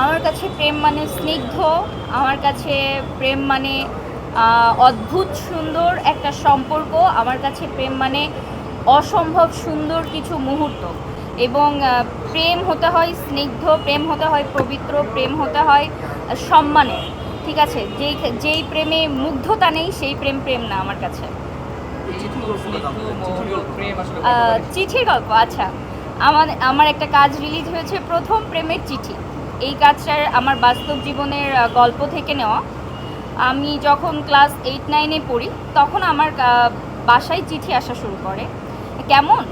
আমার কাছে প্রেম মানে স্নিগ্ধ, আমার কাছে প্রেম মানে অদ্ভুত সুন্দর একটা সম্পর্ক, আমার কাছে প্রেম মানে অসম্ভব সুন্দর কিছু মুহূর্ত। এবং প্রেম হতে হয় স্নিগ্ধ, প্রেম হতে হয় পবিত্র, প্রেম হতে হয় সম্মানের। ঠিক আছে, যেই যেই প্রেমে মুগ্ধতা নেই সেই প্রেম প্রেম না আমার কাছে। চিঠির গল্প, আচ্ছা। আমার আমার একটা কাজ রিলিজ হয়েছে, প্রথম প্রেমের চিঠি। এই কাজটার আমার বাস্তব জীবনের গল্প থেকে নেওয়া। আমি যখন ক্লাস 8-9-এ পড়ি তখন আমার বাসায় চিঠি আসা শুরু করে। কেমন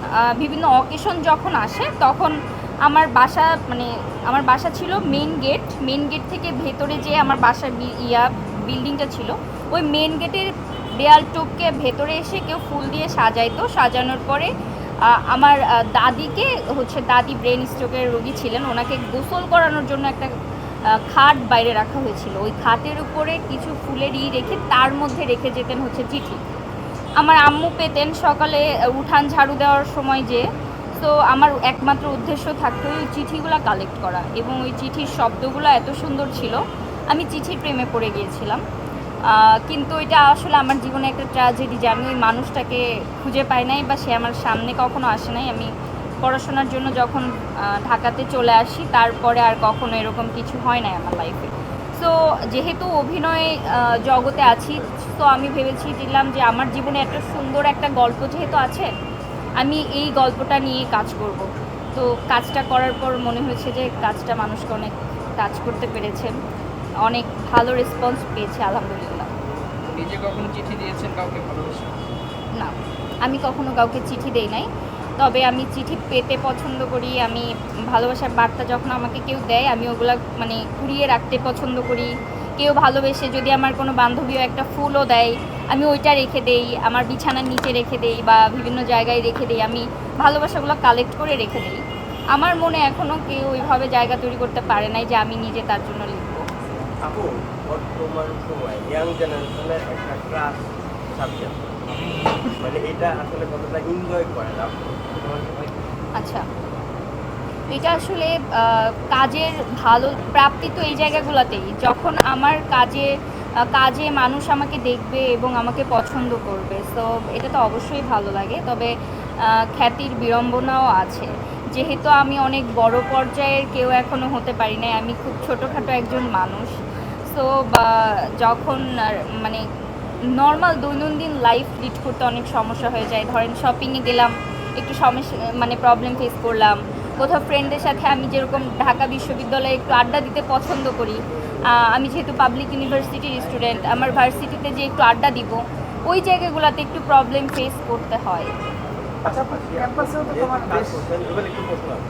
বিভিন্ন অকেশন যখন আসে তখন আমার বাসা মানে আমার বাসা ছিল মেন গেট থেকে ভেতরে যে আমার বাসার বিল্ডিংটা ছিল, ওই মেন গেটের দেয়াল টপকে ভেতরে এসে কেউ ফুল দিয়ে সাজাইতো। সাজানোর পরে আমার দাদিকে দাদি ব্রেন স্ট্রোকের রোগী ছিলেন, ওনাকে গোসল করানোর জন্য একটা খাট বাইরে রাখা হয়েছিল। ওই খাটের উপরে কিছু ফুলের রেখে তার মধ্যে রেখে যেতেন চিঠি। আমার আম্মু পেতেন সকালে উঠান ঝাড়ু দেওয়ার সময় যে। তো আমার একমাত্র উদ্দেশ্য থাকতো ওই চিঠিগুলো কালেক্ট করা, এবং ওই চিঠির শব্দগুলো এত সুন্দর ছিল, আমি চিঠির প্রেমে পড়ে গিয়েছিলাম। কিন্তু এটা আসলে আমার জীবনে একটা ট্র্যাজেডি যে আমি ওই মানুষটাকে খুঁজে পাই নাই, বা সে আমার সামনে কখনো আসে নাই। আমি পড়াশোনার জন্য যখন ঢাকাতে চলে আসি তারপরে আর কখনো এরকম কিছু হয় নাই আমার লাইফে। সো যেহেতু অভিনয় জগতে আছি, তো আমি ভেবেছিলাম যে আমার জীবনে এত সুন্দর একটা গল্প যেহেতু আছে, আমি এই গল্পটা নিয়ে কাজ করব। তো কাজটা করার পর মনে হয়েছে যে কাজটা মানুষকে অনেক টাচ করতে পেরেছে, অনেক ভালো রেসপন্স পেয়েছে আলহামদুলিল্লাহ। নিজে কখনো চিঠি দিয়েছেন কাউকে ভালোবেসে? না, আমি কখনো কাউকে চিঠি দেই নাই, তবে আমি চিঠি পেতে পছন্দ করি। আমি ভালোবাসার বার্তা যখন আমাকে কেউ দেয় আমি ওগুলা কুড়িয়ে রাখতে পছন্দ করি। কেউ ভালোবেসে যদি আমার কোনো বান্ধবীও একটা ফুলও দেয়, আমি ওইটা রেখে দেই, আমার বিছানার নিচে রেখে দেই বা বিভিন্ন জায়গায় রেখে দেই। আমি ভালোবাসাগুলো কালেক্ট করে রেখে দেই। আমার মনে এখনও কেউ ওইভাবে জায়গা তৈরি করতে পারে নাই যে আমি নিজে তার জন্য লিখবো। আপু, বর্তমান সময় ইয়াং জেনারেশনের একটা ক্লাস সাবজেক্ট, মানে এটা আসলে কতটা এনজয় করেন আপনি? আচ্ছা, এটা আসলে কাজের ভালো প্রাপ্তি তো এই জায়গাগুলোতেই, যখন আমার কাজে মানুষ আমাকে দেখবে এবং আমাকে পছন্দ করবে। সো এটা তো অবশ্যই ভালো লাগে, তবে খ্যাতির বিড়ম্বনাও আছে। যেহেতু আমি অনেক বড় পর্যায়ের কেউ এখনও হতে পারি নাই, আমি খুব ছোটোখাটো একজন মানুষ। সো যখন মানে নর্মাল দৈনন্দিন লাইফ লিড করতে অনেক সমস্যা হয়ে যায়। ধরেন শপিংয়ে গেলাম, একটু সমস্যা প্রবলেম ফেস করলাম। কোথাও ফ্রেন্ডদের সাথে আমি যেরকম ঢাকা বিশ্ববিদ্যালয়ে একটু আড্ডা দিতে পছন্দ করি, আমি যেহেতু পাবলিক ইউনিভার্সিটির স্টুডেন্ট, আমার ভার্সিটিতে যে একটু আড্ডা দিব, ওই জায়গাগুলোতে একটু প্রবলেম ফেস করতে হয়। আচ্ছা, ক্যাম্পাসেও তো তোমার বেশ এবার একটু প্রশ্ন আছে।